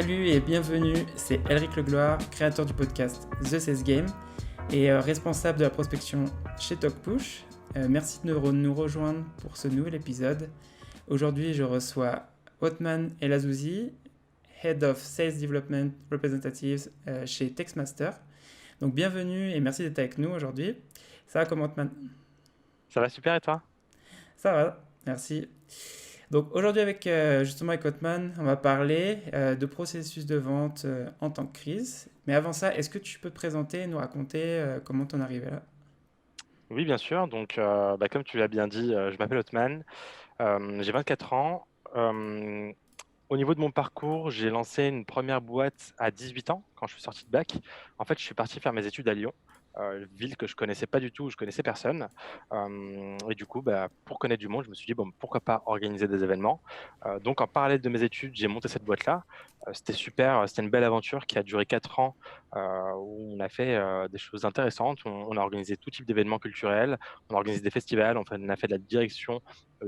Salut et bienvenue, c'est Elric Legloire, créateur du podcast The Sales Game et responsable de la prospection chez TalkPush. Merci de nous rejoindre pour ce nouvel épisode. Aujourd'hui, je reçois Othman Elazouzi, Head of Sales Development Representatives chez Textmaster. Donc bienvenue et merci d'être avec nous aujourd'hui. Ça va comment, Othman? Ça va super et toi? Ça va, merci. Donc aujourd'hui justement avec Othman, on va parler de processus de vente en temps de crise. Mais avant ça, est-ce que tu peux te présenter et nous raconter comment t'en es arrivé là? Oui, bien sûr. Donc, comme tu l'as bien dit, je m'appelle Othman, j'ai 24 ans. Euh, Au niveau de mon parcours, j'ai lancé une première boîte à 18 ans, quand je suis sorti de bac. En fait, je suis parti faire mes études à Lyon, ville que je connaissais pas du tout, où je connaissais personne. Et du coup, pour connaître du monde, je me suis dit, bon, pourquoi pas organiser des événements. Donc, en parallèle de mes études, j'ai monté cette boîte-là. C'était super, c'était une belle aventure qui a duré 4 ans, où on a fait des choses intéressantes. On a organisé tout type d'événements culturels, on a organisé des festivals, enfin, on a fait de la direction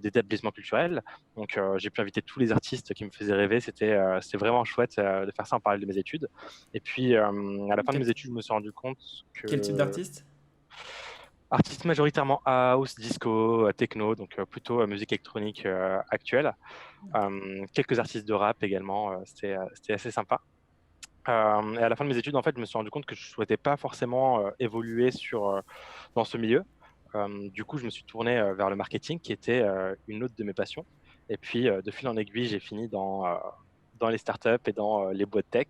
d'établissements culturels. Donc, j'ai pu inviter tous les artistes qui me faisaient rêver. C'était vraiment chouette de faire ça en parallèle de mes études. Et puis, à la fin de Quel, mes études, je me suis rendu compte quel type que d'artiste? artiste majoritairement house, disco, techno, donc plutôt musique électronique actuelle. Quelques artistes de rap également, c'était assez sympa. Et à la fin de mes études, en fait, je me suis rendu compte que je souhaitais pas forcément évoluer dans ce milieu. Du coup, je me suis tourné vers le marketing, qui était une autre de mes passions. Et puis, de fil en aiguille, j'ai fini dans les startups et dans les boîtes tech.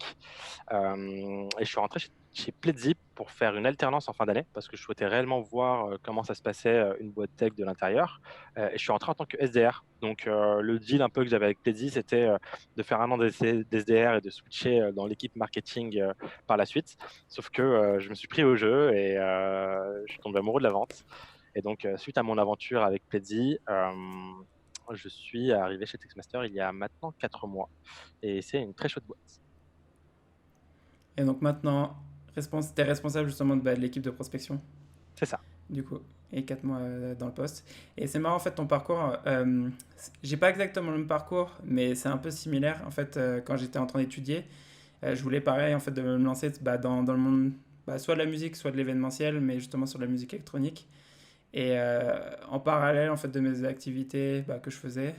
Et je suis rentré chez Pledzi pour faire une alternance en fin d'année parce que je souhaitais réellement voir comment ça se passait une boîte tech de l'intérieur. Et je suis rentré en tant que SDR. Donc le deal un peu que j'avais avec Pledzi, c'était de faire un an d'SDR et de switcher dans l'équipe marketing par la suite. Sauf que je me suis pris au jeu et je suis tombé amoureux de la vente. Et donc suite à mon aventure avec Pledzi, je suis arrivé chez Textmaster il y a maintenant 4 mois. Et c'est une très chouette boîte. Et donc maintenant, t'es responsable justement de l'équipe de prospection, C'est ça. du coup, et 4 mois dans le poste. Et c'est marrant en fait ton parcours. J'ai pas exactement le même parcours, mais c'est un peu similaire. En fait, quand j'étais en train d'étudier, je voulais pareil en fait de me lancer dans le monde soit de la musique, soit de l'événementiel, mais justement sur la musique électronique. Et en parallèle en fait de mes activités que je faisais,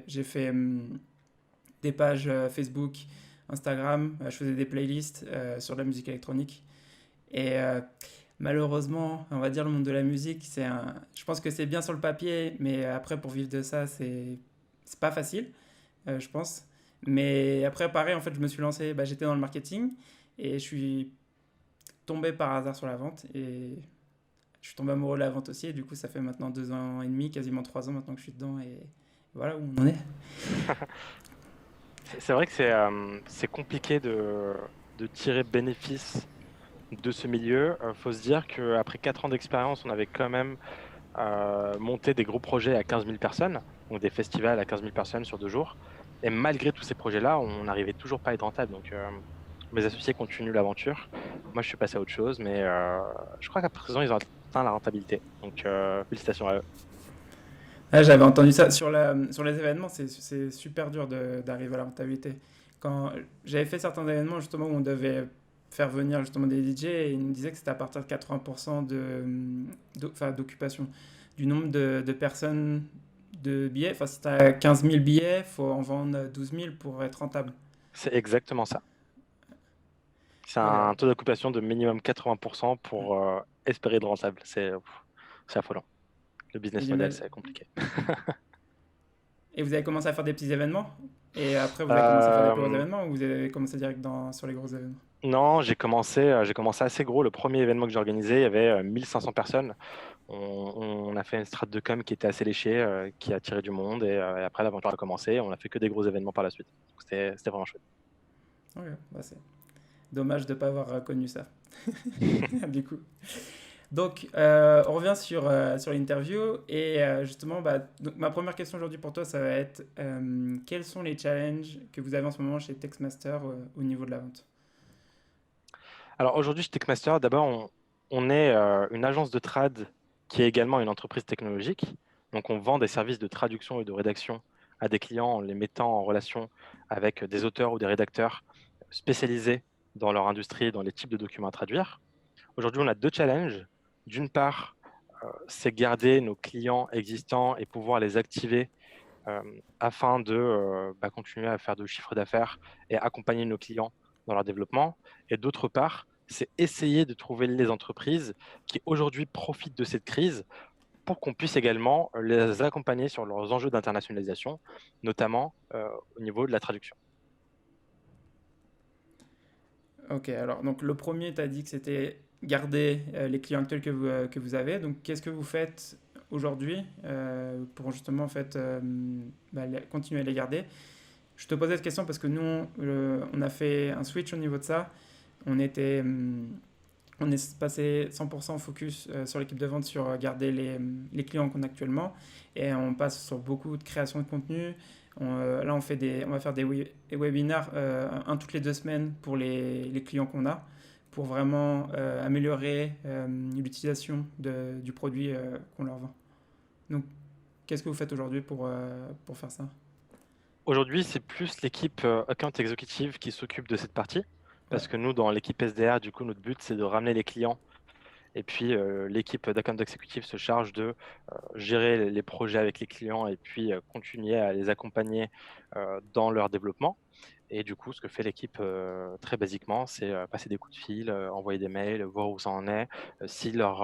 j'ai fait des pages Facebook, Instagram, je faisais des playlists sur la musique électronique. Et malheureusement, on va dire le monde de la musique, je pense que c'est bien sur le papier, mais après pour vivre de ça, c'est pas facile, je pense. Mais après, pareil, en fait, je me suis lancé, j'étais dans le marketing et je suis tombé par hasard sur la vente et je suis tombé amoureux de la vente aussi. Et du coup, ça fait maintenant 2 ans et demi, quasiment 3 ans maintenant que je suis dedans et voilà où on en est. C'est vrai que c'est compliqué de tirer bénéfice de ce milieu. Il faut se dire qu'après 4 ans d'expérience, on avait quand même monté des gros projets à 15 000 personnes, donc des festivals à 15 000 personnes sur 2 jours. Et malgré tous ces projets-là, on n'arrivait toujours pas à être rentable. Donc mes associés continuent l'aventure. Moi, je suis passé à autre chose, mais je crois qu'à présent, ils ont atteint la rentabilité. Donc félicitations à eux. Ah, j'avais entendu ça sur les événements, c'est super dur d'arriver à la rentabilité. Quand j'avais fait certains événements justement où on devait faire venir justement des DJ et ils nous disaient que c'était à partir de 80% d'occupation du nombre de personnes de billets. Enfin, si tu as 15 000 billets, il faut en vendre 12 000 pour être rentable. C'est exactement ça. C'est Oh là là. un taux d'occupation de minimum 80% pour espérer de rentable. C'est affolant. Le Et, business model, j'imagine- c'est compliqué. et vous avez commencé à faire des petits événements et après vous avez commencé à faire des plus gros Euh, événements ou vous avez commencé direct sur les gros événements? non, j'ai commencé assez gros. Le premier événement que j'ai organisé, il y avait 1500 personnes. On, on a fait une strate de com qui était assez léchée, qui a attiré du monde. Et après, l'aventure a commencé. On a fait que des gros événements par la suite. Donc, c'était vraiment chouette. Ok, c'est dommage de ne pas avoir connu ça. Du coup. Donc, on revient sur l'interview et justement, donc ma première question aujourd'hui pour toi, ça va être quels sont les challenges que vous avez en ce moment chez Textmaster au niveau de la vente? Alors aujourd'hui, chez Techmaster, d'abord, on est une agence de trad qui est également une entreprise technologique. Donc on vend des services de traduction et de rédaction à des clients en les mettant en relation avec des auteurs ou des rédacteurs spécialisés dans leur industrie, dans les types de documents à traduire. Aujourd'hui, on a deux challenges. D'une part, c'est garder nos clients existants et pouvoir les activer afin de continuer à faire de chiffre d'affaires et accompagner nos clients dans leur développement. Et d'autre part, c'est essayer de trouver les entreprises qui aujourd'hui profitent de cette crise pour qu'on puisse également les accompagner sur leurs enjeux d'internationalisation, notamment au niveau de la traduction. Ok, alors donc le premier, tu as dit que c'était garder les clients actuels que vous avez. Donc qu'est-ce que vous faites aujourd'hui pour justement en fait, continuer à les garder? Je te posais cette question parce que nous, on a fait un switch au niveau de ça. On était, on est passé 100% focus sur l'équipe de vente, sur garder les clients qu'on a actuellement. Et on passe sur beaucoup de création de contenu. Là, on va faire des webinars un toutes les 2 semaines pour les clients qu'on a, pour vraiment améliorer l'utilisation du produit qu'on leur vend. Donc, qu'est-ce que vous faites aujourd'hui pour faire ça? Aujourd'hui, c'est plus l'équipe account executive qui s'occupe de cette partie, Ouais. parce que nous, dans l'équipe SDR, du coup, notre but, c'est de ramener les clients. Et puis, l'équipe d'account executive se charge de gérer les projets avec les clients et puis continuer à les accompagner dans leur développement. Et du coup, ce que fait l'équipe très basiquement, c'est passer des coups de fil, envoyer des mails, voir où ça en est, si leur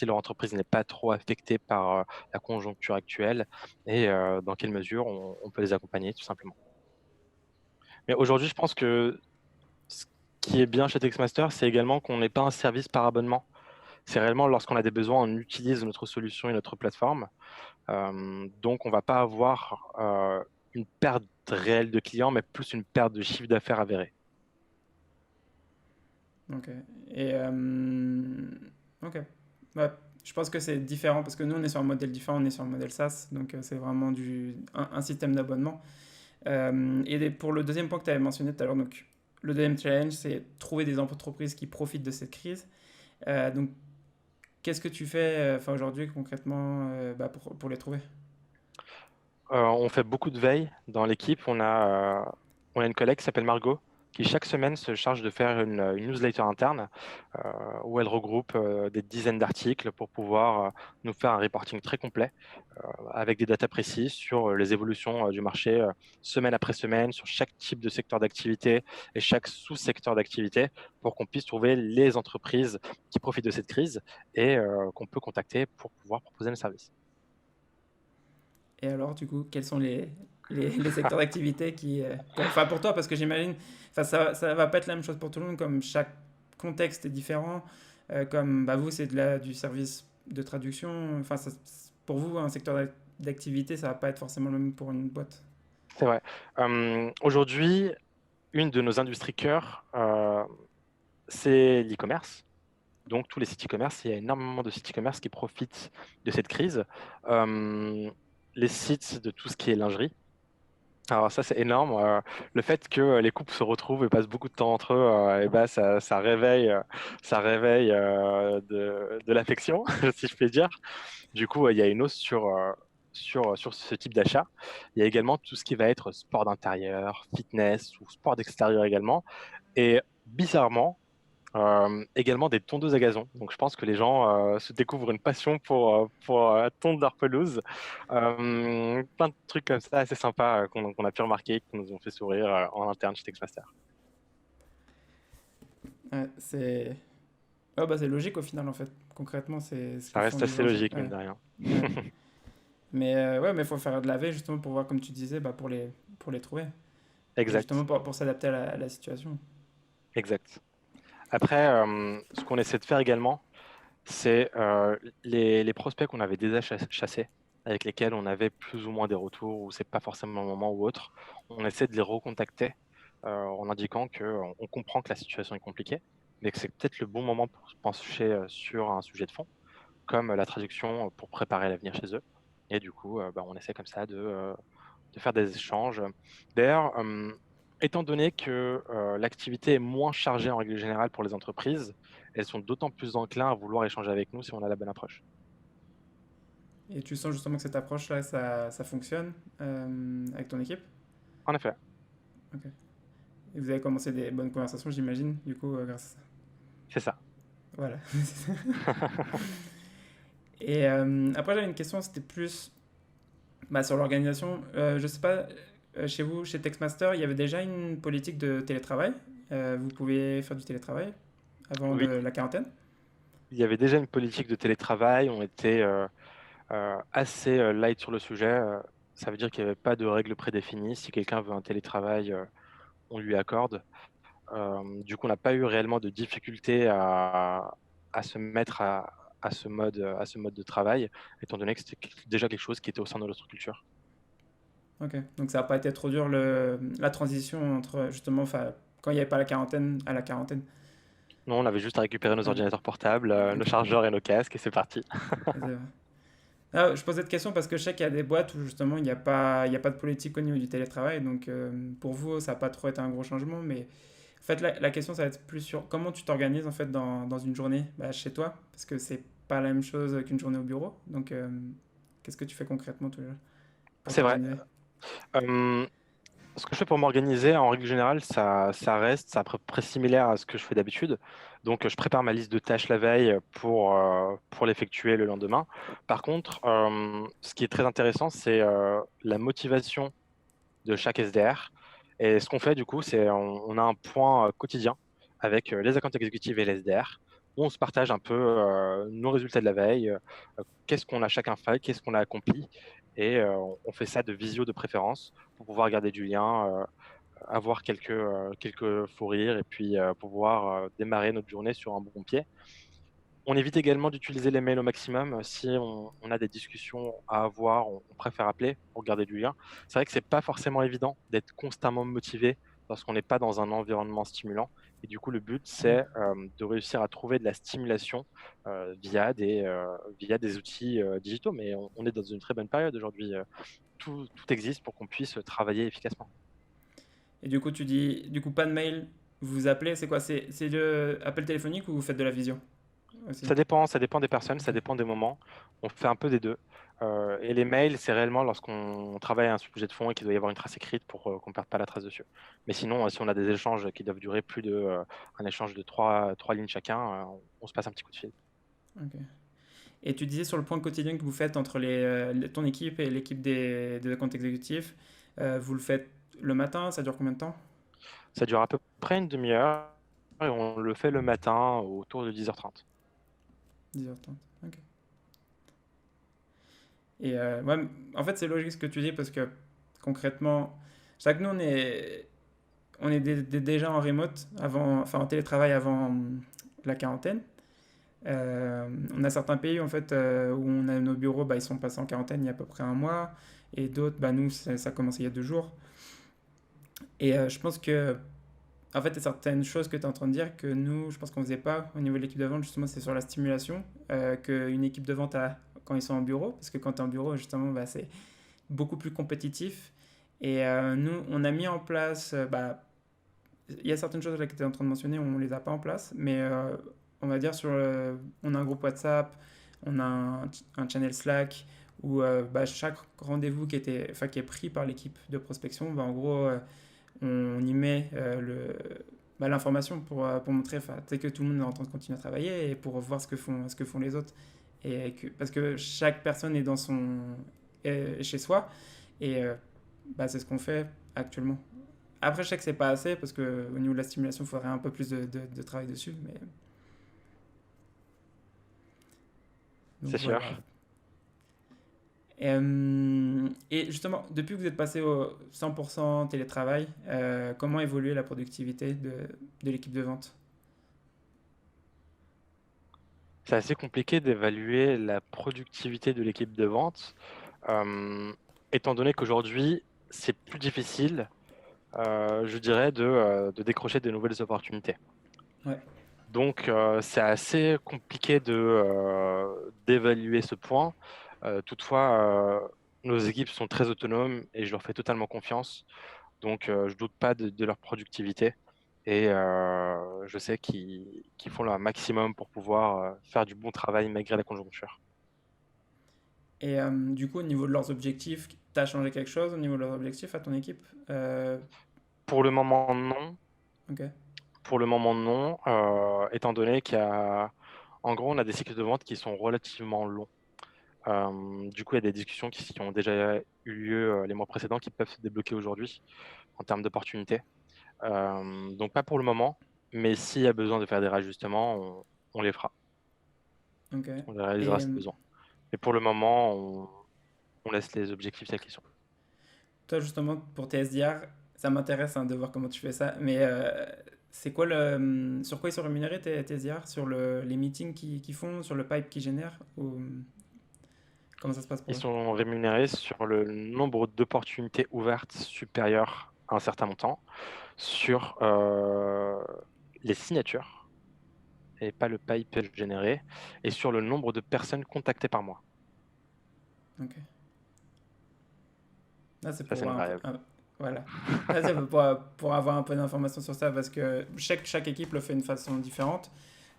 entreprise n'est pas trop affectée par la conjoncture actuelle et dans quelle mesure on peut les accompagner tout simplement. Mais aujourd'hui, je pense que ce qui est bien chez Textmaster, c'est également qu'on n'est pas un service par abonnement. C'est réellement lorsqu'on a des besoins, on utilise notre solution et notre plateforme. Donc, on ne va pas avoir une perte réelle de clients, mais plus une perte de chiffre d'affaires avéré. Ok. Et ok. Ouais, je pense que c'est différent parce que nous, on est sur un modèle différent, on est sur un modèle SaaS, donc c'est vraiment un système d'abonnement. Pour le deuxième point que tu avais mentionné tout à l'heure, donc le deuxième challenge, c'est trouver des entreprises qui profitent de cette crise. Donc, qu'est-ce que tu fais aujourd'hui concrètement pour les trouver? On fait beaucoup de veille dans l'équipe. On a une collègue qui s'appelle Margot, qui chaque semaine se charge de faire une newsletter interne où elle regroupe des dizaines d'articles pour pouvoir nous faire un reporting très complet avec des datas précises sur les évolutions du marché semaine après semaine, sur chaque type de secteur d'activité et chaque sous-secteur d'activité pour qu'on puisse trouver les entreprises qui profitent de cette crise et qu'on peut contacter pour pouvoir proposer nos services. Et alors, du coup, quels sont les secteurs d'activité pour toi, parce que j'imagine, ça va pas être la même chose pour tout le monde, comme chaque contexte est différent, comme vous, c'est du service de traduction, pour vous, un secteur d'activité, ça va pas être forcément le même pour une boîte. C'est vrai. Aujourd'hui, une de nos industries cœur, c'est l'e-commerce. Donc, tous les sites e-commerce, il y a énormément de sites e-commerce qui profitent de cette crise. Euh, les sites de tout ce qui est lingerie. Alors ça, c'est énorme. Le fait que les couples se retrouvent et passent beaucoup de temps entre eux, ça réveille de l'affection, si je puis dire. Du coup, il y a une hausse sur ce type d'achat. Il y a également tout ce qui va être sport d'intérieur, fitness ou sport d'extérieur également. Et bizarrement, également des tondeuses à gazon. Donc je pense que les gens se découvrent une passion pour tondre leur pelouse. Plein de trucs comme ça assez sympas qu'on a pu remarquer, qui nous ont fait sourire en interne chez Textmaster. Ouais, c'est logique au final, en fait. Concrètement, c'est ce que Ça font reste les assez gens. logique, mine Ouais, de rien. ouais. Mais ouais, mais il faut faire de la veille justement pour voir, comme tu disais, pour les trouver. Et Exact, justement pour s'adapter à la situation. exact. Après, ce qu'on essaie de faire également, c'est les prospects qu'on avait déjà chassés, avec lesquels on avait plus ou moins des retours, ou c'est pas forcément le moment ou autre, on essaie de les recontacter en indiquant qu'on on comprend que la situation est compliquée, mais que c'est peut-être le bon moment pour se pencher sur un sujet de fond, comme la traduction pour préparer l'avenir chez eux. Et du coup, on essaie comme ça de faire des échanges. D'ailleurs, étant donné que l'activité est moins chargée en règle générale pour les entreprises, elles sont d'autant plus enclins à vouloir échanger avec nous si on a la bonne approche. Et tu sens justement que cette approche-là, ça fonctionne avec ton équipe? En effet, Ok. Et vous avez commencé des bonnes conversations, j'imagine, du coup, grâce à ça. c'est ça. Voilà. Et après, j'avais une question, c'était plus bah, sur l'organisation. Je sais pas, chez vous, chez Textmaster, il y avait déjà une politique de télétravail. Vous pouvez faire du télétravail avant de Oui, la quarantaine? il y avait déjà une politique de télétravail, on était assez light sur le sujet. Ça veut dire qu'il n'y avait pas de règles prédéfinies. Si quelqu'un veut un télétravail, on lui accorde. Du coup, on n'a pas eu réellement de difficulté à se mettre à ce mode de travail, étant donné que c'était déjà quelque chose qui était au sein de notre culture. Ok. Donc ça n'a pas été trop dur la transition entre justement, enfin, quand il n'y avait pas la quarantaine à la quarantaine. Non, on avait juste à récupérer nos Ok. ordinateurs portables, nos Ok. chargeurs et nos casques, et c'est parti. C'est vrai. Ah, je pose cette question parce que je sais qu'il y a des boîtes où justement il y a pas de politique au niveau du télétravail. Donc pour vous, ça n'a pas trop été un gros changement. Mais en fait, la question, ça va être plus sur comment tu t'organises en fait dans une journée bah, chez toi. Parce que c'est pas la même chose qu'une journée au bureau. Donc qu'est-ce que tu fais concrètement tous les jours pour C'est vrai. t'organiser? Euh, Ce que je fais pour m'organiser, en règle générale, ça reste à peu près similaire à ce que je fais d'habitude. Donc, je prépare ma liste de tâches la veille pour l'effectuer le lendemain. Par contre, ce qui est très intéressant, c'est la motivation de chaque SDR. Et ce qu'on fait, du coup, c'est on a un point quotidien avec les accounts exécutifs et les SDR, où on se partage un peu nos résultats de la veille, qu'est-ce qu'on a chacun fait, qu'est-ce qu'on a accompli. Et on fait ça de visio de préférence pour pouvoir garder du lien, avoir quelques fous rires et puis pouvoir démarrer notre journée sur un bon pied. On évite également d'utiliser les mails au maximum. Si on a des discussions à avoir, on préfère appeler pour garder du lien. C'est vrai que c'est pas forcément évident d'être constamment motivé lorsqu'on n'est pas dans un environnement stimulant. Et du coup, le but, Ouais. c'est de réussir à trouver de la stimulation via des outils digitaux. Mais on est dans une très bonne période aujourd'hui. Tout existe pour qu'on puisse travailler efficacement. Et du coup, tu dis, du coup, pas de mail, vous vous appelez, c'est quoi? C'est le appel téléphonique ou vous faites de la visio aussi? Ça dépend des personnes, Ok. ça dépend des moments. On fait un peu des deux. Et les mails, c'est réellement lorsqu'on travaille à un sujet de fond et qu'il doit y avoir une trace écrite pour qu'on ne perde pas la trace dessus. Mais sinon, si on a des échanges qui doivent durer plus de un échange de trois lignes chacun, on se passe un petit coup de fil. Ok. Et tu disais sur le point quotidien que vous faites entre ton équipe et l'équipe des comptes exécutifs, vous le faites le matin, ça dure combien de temps? Ça dure à peu près une demi-heure et on le fait le matin autour de 10h30. 10h30. Ok. Et ouais, en fait, c'est logique ce que tu dis parce que concrètement, chaque nous, on est déjà en remote, enfin en télétravail avant la quarantaine. On a certains pays en fait où on a nos bureaux, bah, ils sont passés en quarantaine il y a à peu près un mois, et d'autres, bah, nous, ça a commencé il y a 2 jours. Et je pense que, en fait, il y a certaines choses que tu es en train de dire que nous, je pense qu'on faisait pas au niveau de l'équipe de vente, justement, c'est sur la stimulation qu'une équipe de vente a quand ils sont en bureau, parce que quand tu es en bureau, justement, bah, c'est beaucoup plus compétitif. Et nous, on a mis en place, bah, il y a certaines choses là que tu es en train de mentionner, on ne les a pas en place, mais on va dire on a un groupe WhatsApp, on a un channel Slack où bah, chaque rendez-vous enfin, qui est pris par l'équipe de prospection, bah, en gros, on y met bah, l'information pour montrer enfin, tu sais, que tout le monde est en train de continuer à travailler et pour voir ce que font les autres. Parce que chaque personne est chez soi et bah, c'est ce qu'on fait actuellement. Après, je sais que c'est pas assez parce qu'au niveau de la stimulation, il faudrait un peu plus de travail dessus. Donc C'est sûr. voilà. Et justement, depuis que vous êtes passé au 100% télétravail, comment évolue la productivité de l'équipe de vente? C'est assez compliqué d'évaluer la productivité de l'équipe de vente, euh, étant donné qu'aujourd'hui, c'est plus difficile, je dirais, de décrocher de nouvelles opportunités. Ouais. Donc, c'est assez compliqué d'évaluer ce point. Toutefois, nos équipes sont très autonomes et je leur fais totalement confiance. Donc, je doute pas de leur productivité et je sais qu'ils font leur maximum pour pouvoir faire du bon travail malgré la conjoncture. Et du coup, au niveau de leurs objectifs, tu as changé quelque chose au niveau de leurs objectifs à ton équipe? Pour le moment, non. Ok, Pour le moment, non. Étant donné en gros, on a des cycles de vente qui sont relativement longs. Du coup, il y a des discussions qui ont déjà eu lieu les mois précédents qui peuvent se débloquer aujourd'hui en termes d'opportunités. Donc, pas pour le moment, mais s'il y a besoin de faire des rajustements, on les fera. ok. On les réalisera Et si besoin. Mais pour le moment, on laisse les objectifs tels qu'ils sont. toi, justement, pour tes SDR, ça m'intéresse hein, de voir comment tu fais ça, mais c'est quoi sur quoi ils sont rémunérés tes SDR? Sur les meetings qu'ils font, sur le pipe qu'ils génèrent? Ou comment ça se passe Ils pour eux? sont rémunérés sur le nombre d'opportunités ouvertes supérieur à un certain montant, sur les signatures et pas le pipe généré, et sur le nombre de personnes contactées par mois. Ok. Là, c'est Ça, pour c'est une voir un peu. variable. Voilà. Là, c'est pour avoir un peu d'informations sur ça parce que chaque équipe le fait d'une façon différente.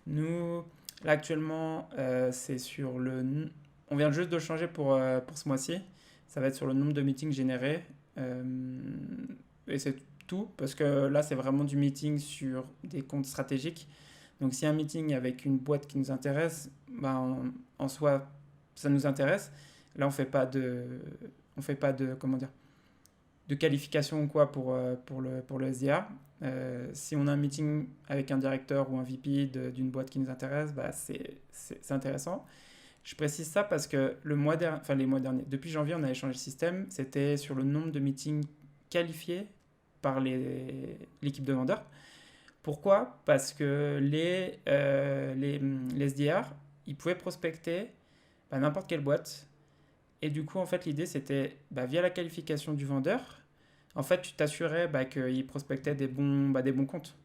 Nous, là, actuellement, c'est sur le. On vient juste de changer pour ce mois-ci. Ça va être sur le nombre de meetings générés. Euh, et c'est tout parce que là, c'est vraiment du meeting sur des comptes stratégiques. Donc, si un meeting avec une boîte qui nous intéresse, ben, en soi, ça nous intéresse. Là, on fait pas de, comment dire, de qualification ou quoi pour le SDA. Si on a un meeting avec un directeur ou un VP d'une boîte qui nous intéresse, bah c'est intéressant. Je précise ça parce que les mois derniers, depuis janvier, on a échangé le système. C'était sur le nombre de meetings qualifiés par l'équipe de vendeurs. Pourquoi? Parce que les SDR, ils pouvaient prospecter bah, n'importe quelle boîte. Et du coup, en fait, l'idée, c'était bah, via la qualification du vendeur, en fait, tu t'assurais bah, qu'il prospectait des bons comptes.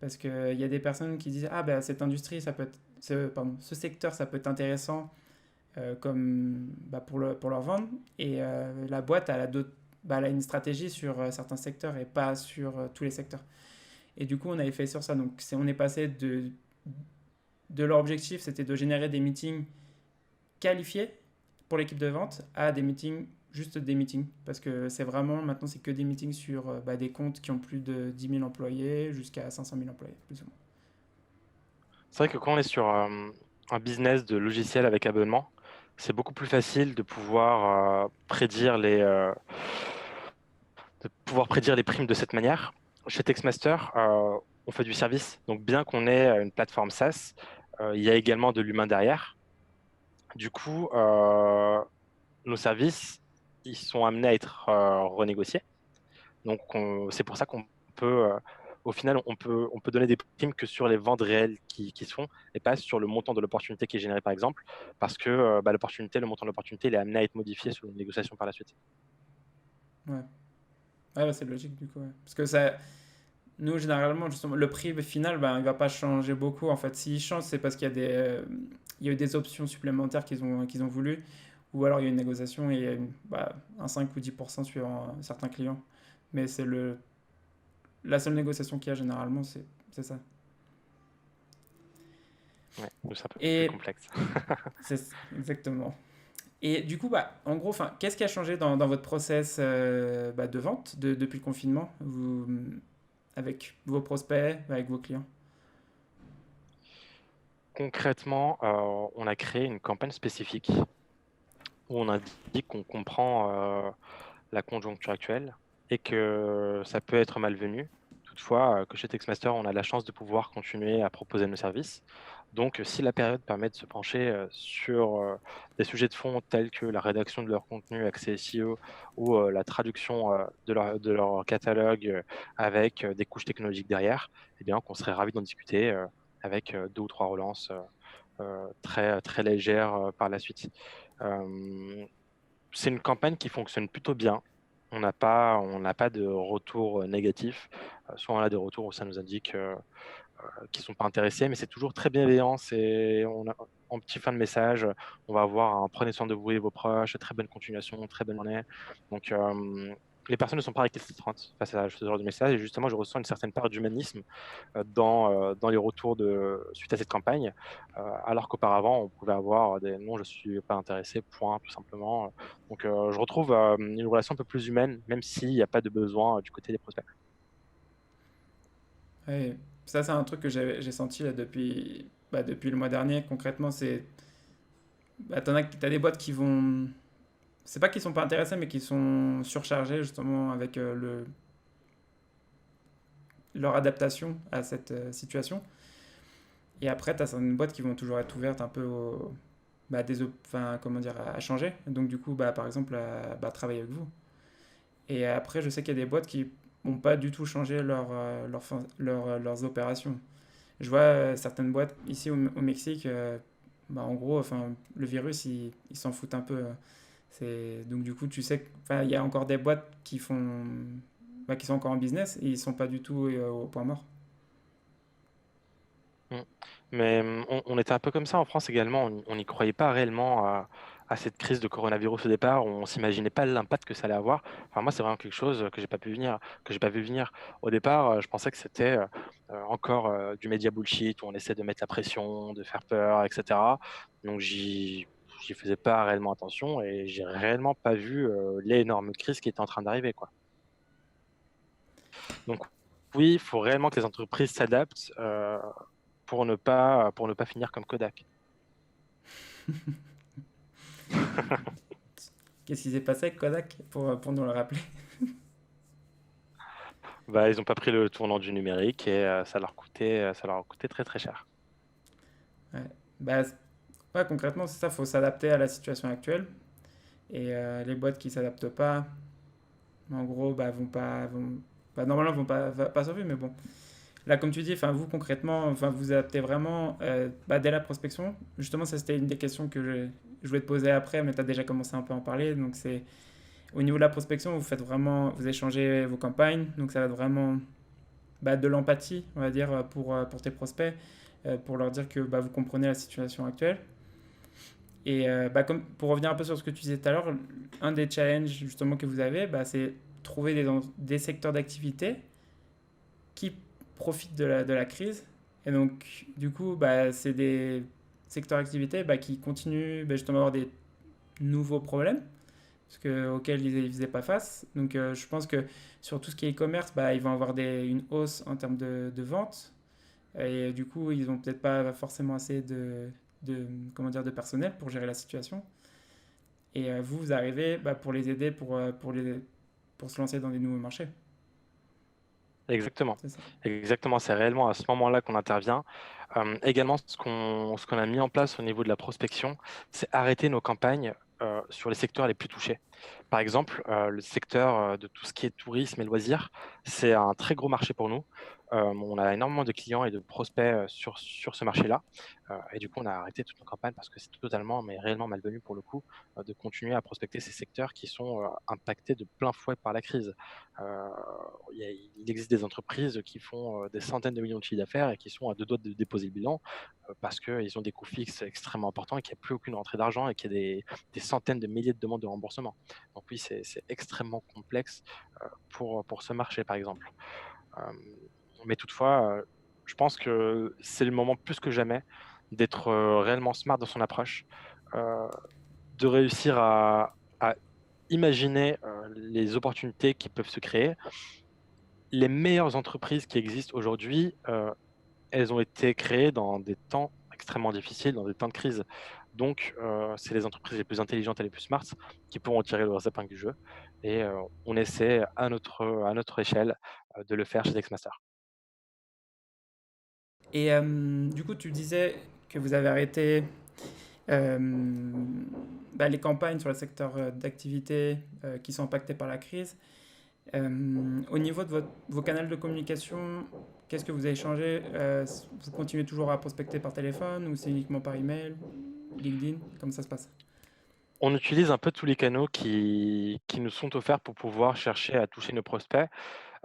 Parce qu'il y a des personnes qui disent, ah, bah, cette industrie, ça peut être, ce secteur, ça peut être intéressant comme, bah, pour leur vendre. Et la boîte, elle a une stratégie sur certains secteurs et pas sur tous les secteurs. Et du coup, on avait fait sur ça. Donc, on est passé de leur objectif, c'était de générer des meetings qualifiés pour l'équipe de vente à des meetings, juste des meetings. Parce que c'est vraiment, maintenant, c'est que des meetings sur bah, des comptes qui ont plus de 10 000 employés jusqu'à 500 000 employés, plus ou moins. C'est vrai que quand on est sur un business de logiciel avec abonnement, c'est beaucoup plus facile de pouvoir prédire les primes de cette manière. Chez Textmaster, on fait du service. Donc, bien qu'on ait une plateforme SaaS, il y a également de l'humain derrière. Du coup, nos services, ils sont amenés à être renégociés. Donc, c'est pour ça qu'on peut, au final, on peut donner des primes que sur les ventes réelles qui se font et pas sur le montant de l'opportunité qui est généré, par exemple, parce que bah, le montant de l'opportunité, il est amené à être modifié selon une négociation par la suite. Ouais, ouais bah, c'est logique du coup. Ouais. Parce que ça, nous, généralement, justement, le prix final, ben, il va pas changer beaucoup. En fait, s'il change, c'est parce qu'il y a il y a eu des options supplémentaires qu'ils ont voulu. Ou alors il y a une négociation et il y a bah, un 5 ou 10% suivant certains clients. Mais la seule négociation qu'il y a généralement, c'est ça. Ouais, nous, c'est un peu plus Et complexe. c'est exactement. Et du coup, bah, en gros, qu'est-ce qui a changé dans votre process bah, de vente depuis le confinement avec vos prospects, avec vos clients? Concrètement, on a créé une campagne spécifique où on indique qu'on comprend la conjoncture actuelle et que ça peut être malvenu. Toutefois, que chez Textmaster, on a la chance de pouvoir continuer à proposer nos services. Donc, si la période permet de se pencher sur des sujets de fond tels que la rédaction de leur contenu accès SEO ou la traduction de leur catalogue avec des couches technologiques derrière, eh bien, qu'on serait ravi d'en discuter avec deux ou trois relances très, très légères par la suite. Euh, c'est une campagne qui fonctionne plutôt bien. On n'a pas de retour négatif. Soit on a des retours où ça nous indique qu'ils ne sont pas intéressés, mais c'est toujours très bienveillant. En petit fin de message, on va avoir un prenez soin de vous et vos proches, très bonne continuation, très bonne journée. Donc, les personnes ne sont pas récalcitrantes face à ce genre de message et justement, je ressens une certaine part d'humanisme, dans les retours suite à cette campagne, alors qu'auparavant, on pouvait avoir des: «Non, je suis pas intéressé, point», tout simplement, donc je retrouve, une relation un peu plus humaine, même s'il y a pas de besoin, du côté des prospects. Ouais, ça, c'est un truc que j'ai senti là, depuis le mois dernier. Concrètement, t'as des boîtes qui vont. C'est pas qu'ils sont pas intéressés, mais qui sont surchargés justement avec leur adaptation à cette situation. Et après, tu as certaines boîtes qui vont toujours être ouvertes un peu enfin, comment dire, à changer. Donc, du coup, par exemple, travailler avec vous. Et après, je sais qu'il y a des boîtes qui n'ont pas du tout changé leurs opérations. Je vois certaines boîtes ici au Mexique, en gros, enfin, le virus, ils s'en foutent un peu. Donc, du coup, tu sais qu'il y a encore des boîtes qui sont encore en business et ils sont pas du tout au point mort. Mmh. Mais, on était un peu comme ça en France également, on n'y croyait pas réellement à cette crise de coronavirus au départ, on s'imaginait pas l'impact que ça allait avoir. Enfin moi, c'est vraiment quelque chose que j'ai pas vu venir. Au départ, je pensais que c'était, encore, du média bullshit où on essaie de mettre la pression, de faire peur et cetera. Donc j'y faisais pas réellement attention et j'ai réellement pas vu, l'énorme crise qui était en train d'arriver, quoi. Donc oui, il faut réellement que les entreprises s'adaptent, pour ne pas finir comme Kodak. Qu'est-ce qui s'est passé avec Kodak pour nous le rappeler? Bah, ils ont pas pris le tournant du numérique et ça leur a coûté très, très cher. Ouais. Bah, ouais, concrètement, c'est ça, faut s'adapter à la situation actuelle. Et les boîtes qui s'adaptent pas, en gros, normalement, vont pas survivre, mais bon. Là, comme tu dis, enfin, vous, concrètement, enfin, vous adaptez vraiment dès la prospection. Justement, ça, c'était une des questions que je voulais te poser après, mais tu as déjà commencé un peu à en parler. Donc, c'est au niveau de la prospection, vous échangez vos campagnes. Donc, ça va être vraiment de l'empathie, on va dire, pour tes prospects, pour leur dire que vous comprenez la situation actuelle. Et pour revenir un peu sur ce que tu disais tout à l'heure, un des challenges justement que vous avez, c'est trouver des secteurs d'activité qui profitent de la crise. Et donc, du coup, c'est des secteurs d'activité qui continuent justement à avoir des nouveaux problèmes auxquels ils ne faisaient pas face. Donc, je pense que sur tout ce qui est e-commerce, ils vont avoir une hausse en termes de vente. Et du coup, ils n'ont peut-être pas forcément assez comment dire, de personnel pour gérer la situation. Et vous arrivez pour les aider, pour se lancer dans des nouveaux marchés. Exactement, C'est ça. exactement, c'est réellement à ce moment-là qu'on intervient. Également, ce qu'on a mis en place au niveau de la prospection, c'est arrêter nos campagnes, sur les secteurs les plus touchés. Par exemple, le secteur, de tout ce qui est tourisme et loisirs, c'est un très gros marché pour nous. On a énormément de clients et de prospects, sur ce marché-là, et du coup, on a arrêté toutes nos campagnes parce que c'est totalement, mais réellement malvenu pour le coup, de continuer à prospecter ces secteurs qui sont, impactés de plein fouet par la crise. Heu, il existe des entreprises qui font, des centaines de millions de chiffres d'affaires et qui sont à 2 doigts de déposer le bilan, parce qu'ils ont des coûts fixes extrêmement importants et qu'il n'y a plus aucune rentrée d'argent et qu'il y a des centaines de milliers de demandes de remboursement. Donc oui, c'est extrêmement complexe, pour ce marché, par exemple. Hem, mais toutefois, je pense que c'est le moment plus que jamais d'être, réellement smart dans son approche, heu, de réussir à imaginer, les opportunités qui peuvent se créer. Les meilleures entreprises qui existent aujourd'hui, elles ont été créées dans des temps extrêmement difficiles, dans des temps de crise. Donc, c'est les entreprises les plus intelligentes et les plus smart qui pourront tirer leurs épingles du jeu et on essaie à notre échelle, de le faire chez Dexmaster. Et du coup, tu disais que vous avez arrêté euh, les campagnes sur le secteur d'activité qui sont impactées par la crise. Au niveau de vos canaux de communication, qu'est-ce que vous avez changé? Vous continuez toujours à prospecter par téléphone ou c'est uniquement par email, LinkedIn? Comment ça se passe? On utilise un peu tous les canaux qui nous sont offerts pour pouvoir chercher à toucher nos prospects.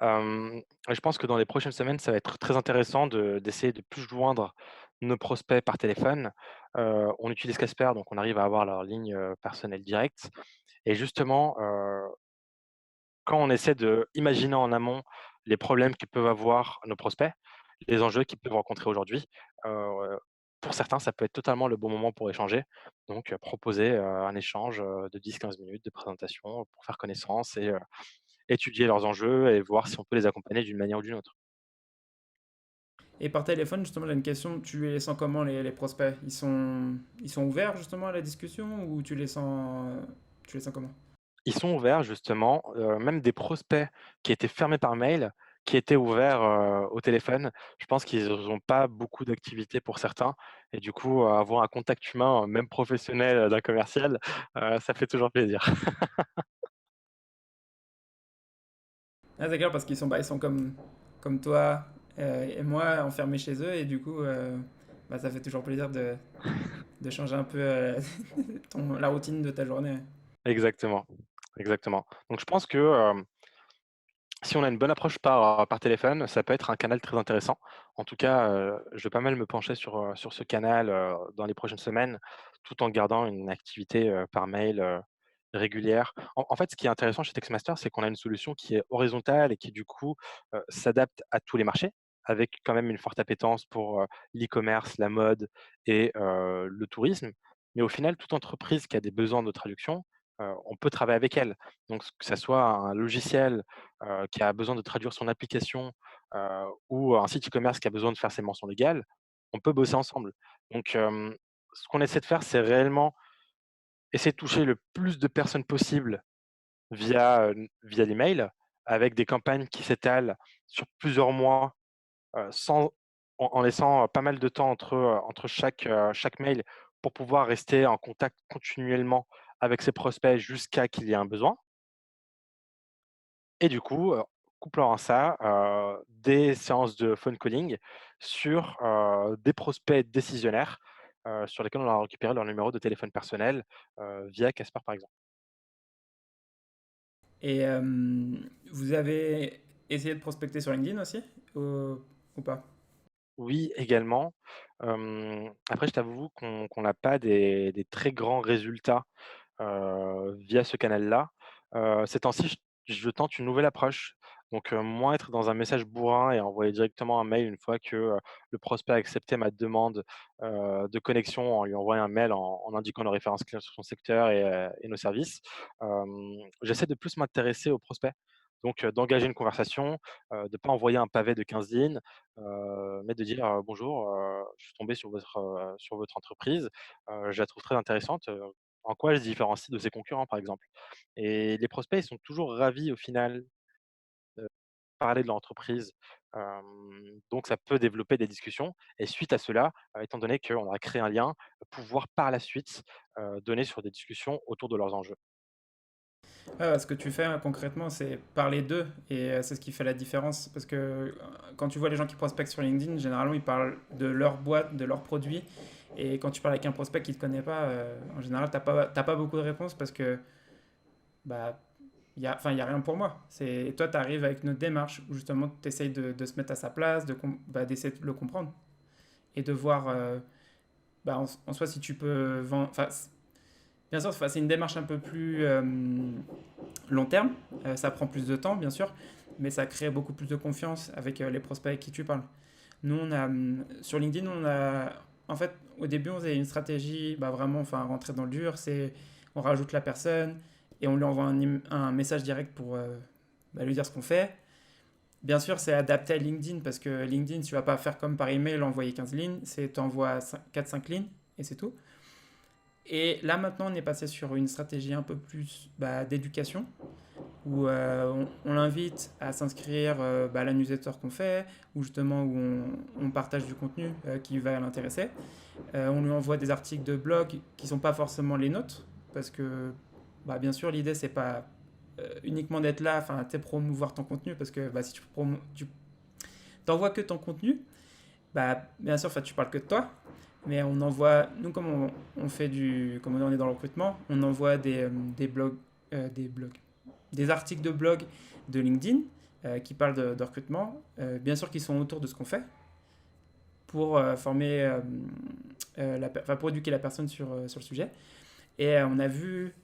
Et je pense que dans les prochaines semaines, ça va être très intéressant d'essayer de plus joindre nos prospects par téléphone. On utilise Casper, donc on arrive à avoir leur ligne, personnelle directe et justement, quand on essaie de imaginer en amont les problèmes que peuvent avoir nos prospects, les enjeux qu'ils peuvent rencontrer aujourd'hui, heu, pour certains, ça peut être totalement le bon moment pour échanger. Donc, proposer, un échange, de 10-15 minutes de présentation pour faire connaissance et étudier leurs enjeux et voir si on peut les accompagner d'une manière ou d'une autre. Et par téléphone, justement, j'ai une question. Tu les sens comment, les prospects? Ils sont ouverts, justement, à la discussion ou tu les sens comment? Ils sont ouverts justement, même des prospects qui étaient fermés par mail, qui étaient ouverts, au téléphone. Je pense qu'ils n'ont pas beaucoup d'activités pour certains et du coup, avoir un contact humain, même professionnel, d'un commercial, ça fait toujours plaisir. Ah, c'est clair, parce ils sont comme toi et moi, enfermés chez eux, et du coup, ça fait toujours plaisir de changer un peu la routine de ta journée. Exactement, exactement. Donc je pense que, si on a une bonne approche par téléphone, ça peut être un canal très intéressant. En tout cas, je vais pas mal me pencher sur ce canal, dans les prochaines semaines, tout en gardant une activité, par mail, régulière. En fait, ce qui est intéressant chez Textmaster, c'est qu'on a une solution qui est horizontale et qui du coup, s'adapte à tous les marchés, avec quand même une forte appétence pour, l'e-commerce, la mode et le tourisme. Mais au final, toute entreprise qui a des besoins de traduction, on peut travailler avec elle. Donc que ça soit un logiciel qui a besoin de traduire son application, ou un site e-commerce qui a besoin de faire ses mentions légales, on peut bosser ensemble. Donc, ce qu'on essaie de faire, c'est réellement essayer de toucher le plus de personnes possible via l'email, avec des campagnes qui s'étalent sur plusieurs mois, sans en laissant, pas mal de temps entre chaque mail pour pouvoir rester en contact continuellement avec ses prospects jusqu'à qu'il y ait un besoin. Et du coup, couplant à ça, des séances de phone calling sur, des prospects décisionnaires, sur lesquels on a récupéré leur numéro de téléphone personnel, via Casper, par exemple. Et vous avez essayé de prospecter sur LinkedIn aussi ou, ou pas? Oui, également. Après, je t'avoue qu'on n'a pas des très grands résultats, via ce canal-là. Ces temps-ci, je tente une nouvelle approche. Donc, moins être dans un message bourrin et envoyer directement un mail une fois que, le prospect a accepté ma demande, de connexion en lui envoyant un mail en indiquant nos références clients sur son secteur et nos services. J'essaie de plus m'intéresser aux prospects. Donc, d'engager une conversation, de pas envoyer un pavé de 15 lignes, mais de dire, «Bonjour, je suis tombé sur votre entreprise, je la trouve très intéressante, en quoi elle se différencie de ses concurrents, par exemple?» Et les prospects, ils sont toujours ravis au final de parler de leur entreprise, donc ça peut développer des discussions et suite à cela, étant donné qu'on aura créé un lien, pouvoir par la suite, donner sur des discussions autour de leurs enjeux. Ce que tu fais hein, concrètement, c'est parler d'eux, et c'est ce qui fait la différence. Parce que quand tu vois les gens qui prospectent sur LinkedIn, généralement ils parlent de leur boîte, de leurs produits. Et quand tu parles avec un prospect qui ne te connaît pas, en général, t'as pas beaucoup de réponses parce que bah, enfin, y a rien pour moi. Et toi, tu arrives avec notre démarche où justement tu essayes de se mettre à sa place, d'essayer de le comprendre et de voir en soi si tu peux vendre. Enfin, bien sûr, c'est une démarche un peu plus long terme. Ça prend plus de temps, bien sûr, mais ça crée beaucoup plus de confiance avec les prospects avec qui tu parles. Nous, sur LinkedIn, en fait, au début, on faisait une stratégie, vraiment, enfin, rentrer dans le dur, on rajoute la personne et on lui envoie un message direct pour lui dire ce qu'on fait. Bien sûr, c'est adapté à LinkedIn parce que LinkedIn, tu vas pas faire comme par email, envoyer 15 lignes, tu envoies 4-5 lignes et c'est tout. Et là, maintenant, on est passé sur une stratégie un peu plus d'éducation où on l'invite à s'inscrire à la newsletter qu'on fait, ou justement où on partage du contenu qui va l'intéresser. On lui envoie des articles de blog qui ne sont pas forcément les nôtres, parce que bien sûr l'idée c'est pas uniquement d'être là, enfin promouvoir ton contenu, parce que si tu t'envoies que ton contenu, bien sûr tu parles que de toi, mais on envoie, nous comme on fait comme on est dans le recrutement, on envoie des blogs, des articles de blog de LinkedIn qui parlent de recrutement, bien sûr qui sont autour de ce qu'on fait, pour former, pour éduquer la personne sur le sujet. Et on a vu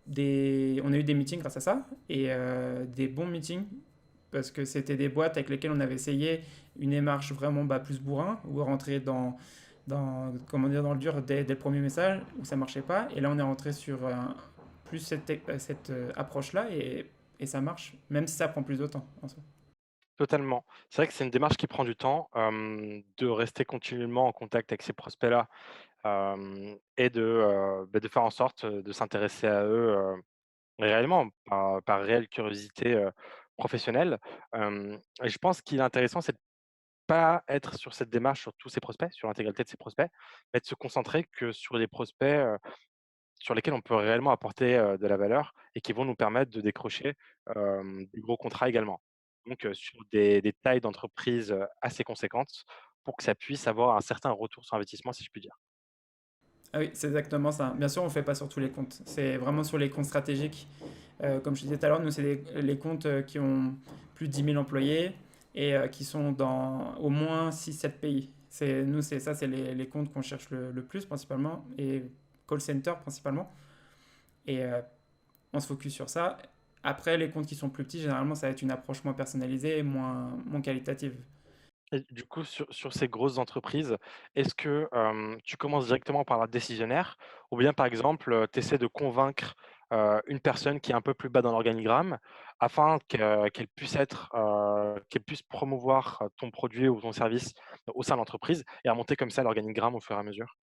on a eu des meetings grâce à ça, et des bons meetings, parce que c'était des boîtes avec lesquelles on avait essayé une démarche vraiment plus bourrin, où rentrer comment dire, dans le dur dès le premier message, où ça marchait pas. Et là, on est rentré sur plus cette approche-là, et ça marche, même si ça prend plus de temps en soi. Totalement. C'est vrai que c'est une démarche qui prend du temps, de rester continuellement en contact avec ces prospects-là, et de faire en sorte, de s'intéresser à eux, réellement, par réelle curiosité, professionnelle. Et je pense qu'il est intéressant, c'est de pas être sur cette démarche sur tous ses prospects, sur l'intégralité de ses prospects, mais de se concentrer que sur les prospects, sur lesquels on peut réellement apporter, de la valeur et qui vont nous permettre de décrocher, des gros contrats également. Donc, sur des tailles d'entreprise, assez conséquentes pour que ça puisse avoir un certain retour sur investissement, si je puis dire. Ah oui, c'est exactement ça. Bien sûr, on ne fait pas sur tous les comptes. C'est vraiment sur les comptes stratégiques. Comme je disais tout à l'heure, nous, c'est les comptes qui ont plus de 10 000 employés et qui sont dans au moins 6-7 pays. Nous, c'est ça, c'est les comptes qu'on cherche le plus principalement, et call center principalement. Et on se focus sur ça. Après, les comptes qui sont plus petits, généralement, ça va être une approche moins personnalisée et moins qualitative. Et du coup, sur ces grosses entreprises, est-ce que, tu commences directement par la décisionnaire ou bien, par exemple, tu essaies de convaincre, une personne qui est un peu plus bas dans l'organigramme afin qu'elle puisse promouvoir, ton produit ou ton service au sein de l'entreprise et remonter comme ça l'organigramme au fur et à mesure?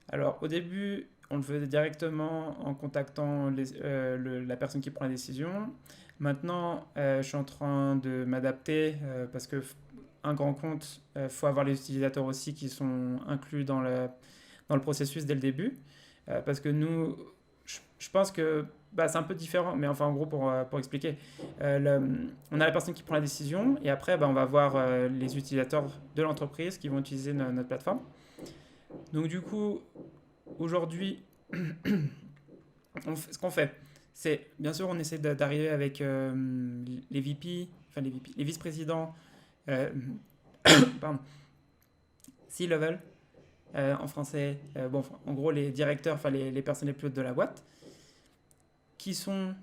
Alors, au début, on le faisait directement en contactant la personne qui prend la décision. Maintenant, je suis en train de m'adapter parce que un grand compte, il faut avoir les utilisateurs aussi qui sont inclus dans le processus dès le début. Parce que nous, je pense que c'est un peu différent, mais enfin, en gros, pour expliquer, on a la personne qui prend la décision et après, on va voir les utilisateurs de l'entreprise qui vont utiliser notre plateforme. Donc, du coup, aujourd'hui, ce qu'on fait, c'est bien sûr on essaie d'arriver avec les VP, enfin les vice-présidents, euh, pardon, C-level en français, bon, en gros les directeurs, enfin les personnes les plus hautes de la boîte, qui sont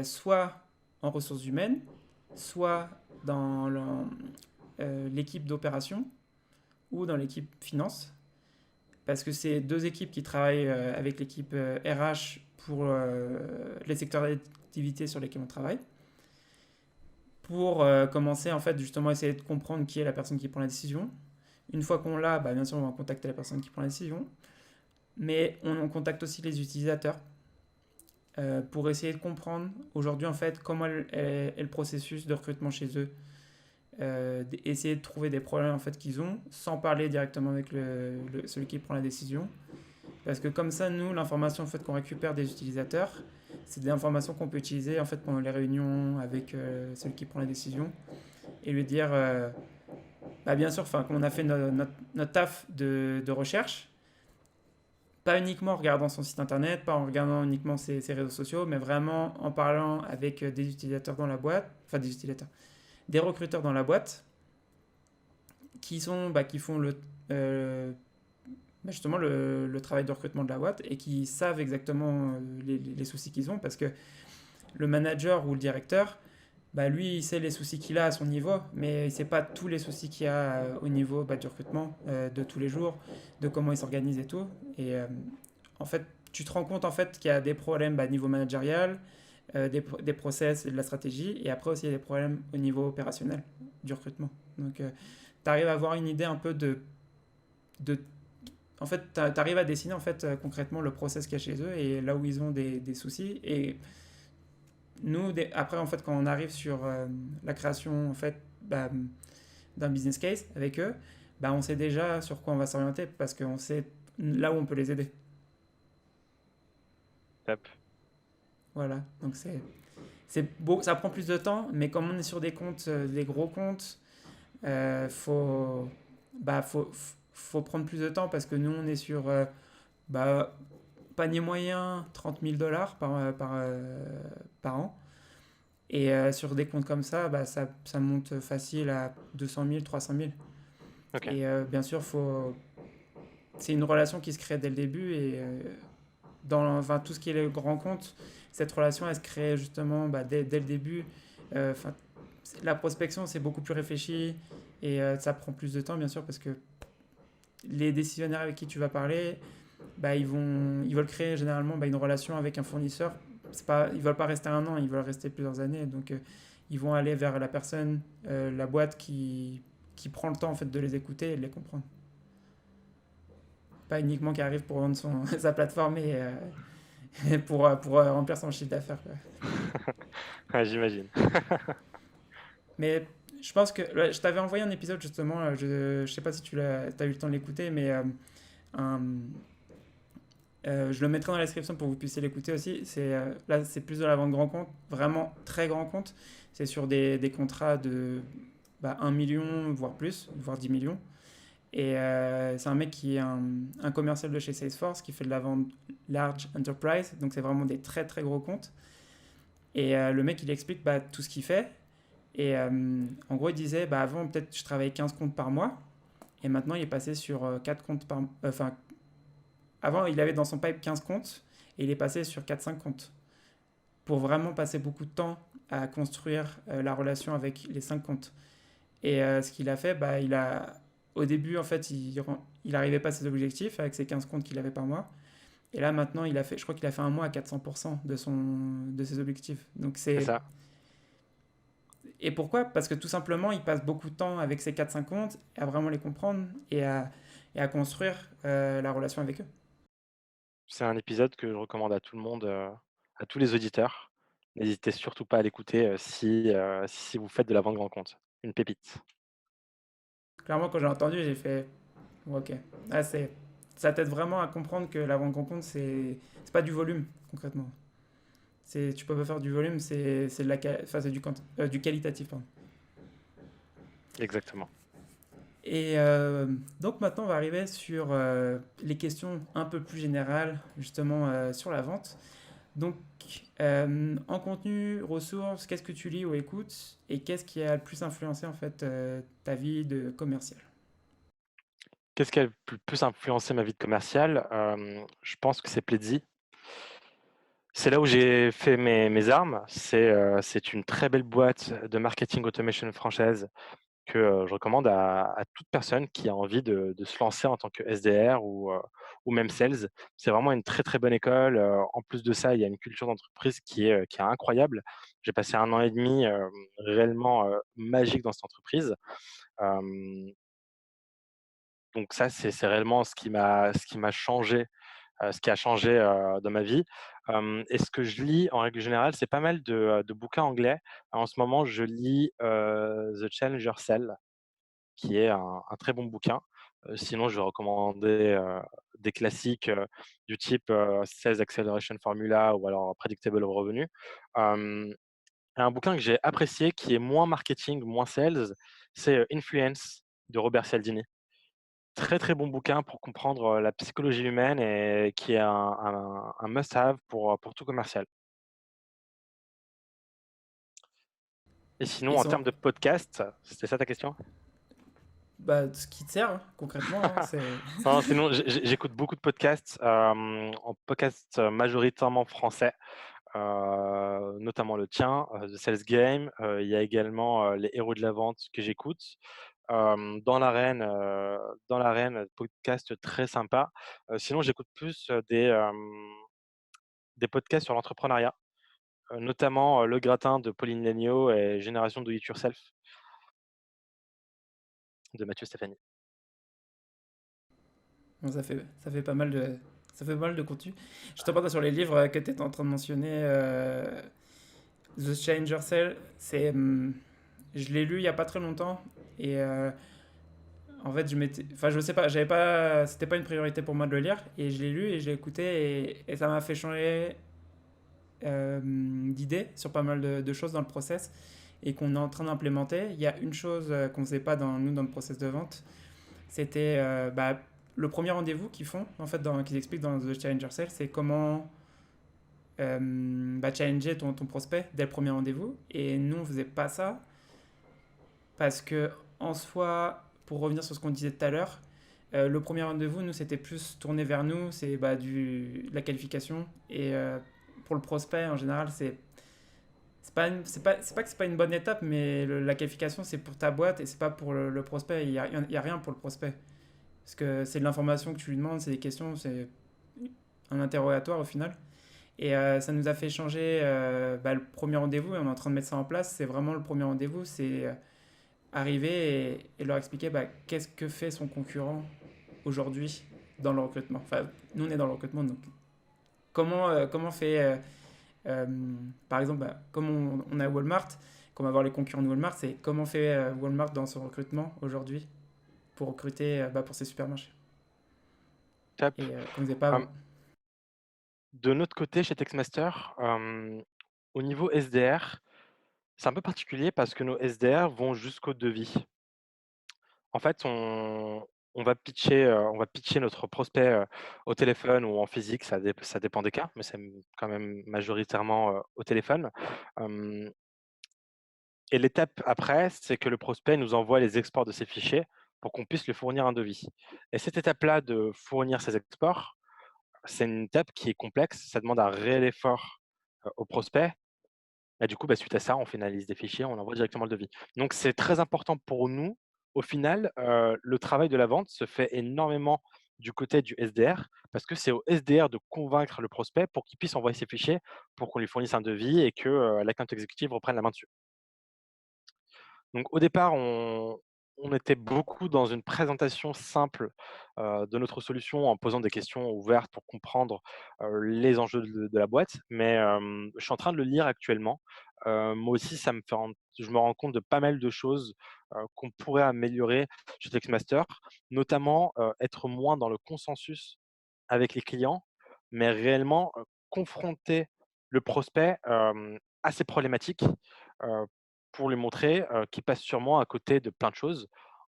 soit en ressources humaines, soit dans l'équipe d'opération ou dans l'équipe finance, parce que c'est deux équipes qui travaillent avec l'équipe RH pour les secteurs d'activité sur lesquels on travaille, pour commencer en fait justement essayer de comprendre qui est la personne qui prend la décision. Une fois qu'on l'a, bien sûr on va contacter la personne qui prend la décision, mais on contacte aussi les utilisateurs pour essayer de comprendre aujourd'hui en fait comment est le processus de recrutement chez eux, essayer de trouver des problèmes en fait qu'ils ont sans parler directement avec celui qui prend la décision. Parce que comme ça, nous, l'information en fait, qu'on récupère des utilisateurs, c'est des informations qu'on peut utiliser en fait, pendant les réunions avec celui qui prend la décision et lui dire, bien sûr, qu'on a fait notre taf de recherche, pas uniquement en regardant son site internet, pas en regardant uniquement ses réseaux sociaux, mais vraiment en parlant avec des utilisateurs dans la boîte, enfin des utilisateurs, des recruteurs dans la boîte qui font justement le travail de recrutement de la boîte et qui savent exactement les soucis qu'ils ont parce que le manager ou le directeur, lui, il sait les soucis qu'il a à son niveau, mais il ne sait pas tous les soucis qu'il y a au niveau du recrutement de tous les jours, de comment il s'organise et tout. Et en fait, tu te rends compte en fait qu'il y a des problèmes niveau managérial, des process et de la stratégie, et après aussi il y a des problèmes au niveau opérationnel du recrutement. Donc, tu arrives à avoir une idée un peu de en fait, tu arrives à dessiner en fait concrètement le process qu'il y a chez eux et là où ils ont des soucis. Et nous, après, en fait, quand on arrive sur la création en fait, d'un business case avec eux, on sait déjà sur quoi on va s'orienter parce qu'on sait là où on peut les aider. Top. Voilà, donc c'est beau, ça prend plus de temps, mais comme on est sur des comptes, des gros comptes, faut, faut prendre plus de temps parce que nous, on est sur panier moyen 30 000 $ par an. Et sur des comptes comme ça, ça monte facile à 200 000, 300 000. OK. Et bien sûr, c'est une relation qui se crée dès le début. Et enfin, tout ce qui est les grands comptes, cette relation, elle se crée justement dès le début. Enfin, la prospection, c'est beaucoup plus réfléchi et ça prend plus de temps, bien sûr, parce que les décisionnaires avec qui tu vas parler, ils veulent créer généralement une relation avec un fournisseur. C'est pas, ils veulent pas rester un an, ils veulent rester plusieurs années. Donc, ils vont aller vers la personne, la boîte qui prend le temps en fait de les écouter et de les comprendre. Pas uniquement qui arrive pour vendre sa plateforme et pour remplir son chiffre d'affaires, quoi. Ouais, j'imagine. Mais je pense que je t'avais envoyé un épisode justement, je sais pas si t'as eu le temps de l'écouter, mais un, je le mettrai dans la description pour que vous puissiez l'écouter aussi. Là, c'est plus de la vente grand compte, vraiment très grand compte. C'est sur des contrats de 1 million, voire plus, voire 10 millions. Et c'est un mec qui est un commercial de chez Salesforce qui fait de la vente large enterprise. Donc, c'est vraiment des très très gros comptes. Et le mec, il explique tout ce qu'il fait. Et en gros, il disait avant, peut-être je travaillais 15 comptes par mois. Et maintenant, il est passé sur 4 comptes par mois. Enfin, avant, il avait dans son pipe 15 comptes et il est passé sur 4-5 comptes pour vraiment passer beaucoup de temps à construire la relation avec les 5 comptes. Et ce qu'il a fait, au début, en fait, il n'arrivait pas à ses objectifs avec ses 15 comptes qu'il avait par mois. Et là, maintenant, je crois qu'il a fait un mois à 400% de ses objectifs. Donc, C'est ça. Et pourquoi? Parce que tout simplement, il passe beaucoup de temps avec ses 4-5 comptes à vraiment les comprendre et à construire la relation avec eux. C'est un épisode que je recommande à tout le monde, à tous les auditeurs. N'hésitez surtout pas à l'écouter si vous faites de la vente grand compte. Une pépite. Clairement, quand j'ai entendu, j'ai fait ok. Ah, ça t'aide vraiment à comprendre que la vente grand compte, c'est pas du volume, concrètement. Tu peux pas faire du volume, c'est enfin, c'est du qualitatif, pardon. Exactement. Et donc maintenant, on va arriver sur les questions un peu plus générales, justement, sur la vente. Donc, en contenu, ressources, qu'est-ce que tu lis ou écoutes et qu'est-ce qui a le plus influencé, en fait, ta vie de commercial? Qu'est-ce qui a le plus influencé ma vie de commercial? Je pense que c'est Pledzi. C'est là où j'ai fait mes armes. C'est une très belle boîte de marketing automation française que je recommande à toute personne qui a envie de se lancer en tant que SDR ou même sales. C'est vraiment une très très bonne école. En plus de ça, il y a une culture d'entreprise qui est incroyable. J'ai passé 1 an et demi réellement magique dans cette entreprise. Euh, donc ça, c'est réellement ce qui m'a changé, ce qui a changé dans ma vie. Et ce que je lis en règle générale, c'est pas mal de bouquins anglais. En ce moment, je lis The Challenger Sell, qui est un très bon bouquin. Sinon, je vais recommander des classiques du type Sales Acceleration Formula ou alors Predictable Revenue. Euh, un bouquin que j'ai apprécié, qui est moins marketing, moins sales, c'est Influence de Robert Cialdini. Très très bon bouquin pour comprendre la psychologie humaine et qui est un must-have pour tout commercial. Et sinon, Ils en sont, termes de podcast, c'était ça ta question? Ce qui te sert, hein, concrètement, hein, c'est... Non, sinon, j'écoute beaucoup de podcasts, en podcast majoritairement français, notamment le tien, The Sales Game. Il y a également les Héros de la Vente que j'écoute. Dans l'arène, podcast très sympa. Sinon, j'écoute plus des podcasts sur l'entrepreneuriat, notamment Le Gratin de Pauline Léniaud et Génération Do It Yourself de Mathieu Stéphanie. Bon, ça fait pas mal de contenu. Je te parle sur les livres que tu étais en train de mentionner. The Challenger Cell, je l'ai lu il y a pas très longtemps et en fait, enfin, je sais pas, c'était pas une priorité pour moi de le lire et je l'ai lu et je l'ai écouté et ça m'a fait changer d'idées sur pas mal de choses dans le process et qu'on est en train d'implémenter. Il y a une chose qu'on faisait pas dans le process de vente, c'était le premier rendez-vous qu'ils font, en fait, qu'ils expliquent dans The Challenger Sale, c'est comment challenger ton prospect dès le premier rendez-vous. Et nous, on faisait pas ça parce que, en soi, pour revenir sur ce qu'on disait tout à l'heure, Le premier rendez-vous, nous, c'était plus tourné vers nous, c'est de la qualification. Et pour le prospect, en général, c'est pas que c'est pas une bonne étape, mais la qualification, c'est pour ta boîte et c'est pas pour le prospect. Il y a rien pour le prospect. Parce que c'est de l'information que tu lui demandes, c'est des questions, c'est un interrogatoire au final. Et ça nous a fait changer le premier rendez-vous et on est en train de mettre ça en place. C'est vraiment le premier rendez-vous, c'est arriver et leur expliquer qu'est-ce que fait son concurrent aujourd'hui dans le recrutement. Enfin, nous on est dans le recrutement, donc comment fait, euh, par exemple, comme on a Walmart, qu'on va voir les concurrents de Walmart, c'est comment fait Walmart dans son recrutement aujourd'hui pour recruter pour ses supermarchés. Top. Et qu'on ne faisait pas Euh, avant. de notre côté, chez Textmaster, au niveau SDR, c'est un peu particulier parce que nos SDR vont jusqu'au devis. En fait, on va pitcher notre prospect, au téléphone ou en physique, ça dépend des cas, mais c'est quand même majoritairement, au téléphone. Hem Et l'étape après, c'est que le prospect nous envoie les exports de ses fichiers pour qu'on puisse lui fournir un devis. Et cette étape-là de fournir ces exports, c'est une étape qui est complexe, ça demande un réel effort, au prospect. Et du coup, suite à ça, on finalise des fichiers, on envoie directement le devis. Donc c'est très important pour nous. Au final, le travail de la vente se fait énormément du côté du SDR, parce que c'est au SDR de convaincre le prospect pour qu'il puisse envoyer ses fichiers, pour qu'on lui fournisse un devis et que, l'account exécutive reprenne la main dessus. Donc au départ, on était beaucoup dans une présentation simple, de notre solution en posant des questions ouvertes pour comprendre, les enjeux de la boîte. Mais, je suis en train de le lire actuellement. Moi aussi, ça me fait rendre je me rends compte de pas mal de choses, qu'on pourrait améliorer chez Textmaster, notamment, être moins dans le consensus avec les clients, mais réellement, confronter le prospect, à ses problématiques, heu, pour lui montrer, qu'il passe sûrement à côté de plein de choses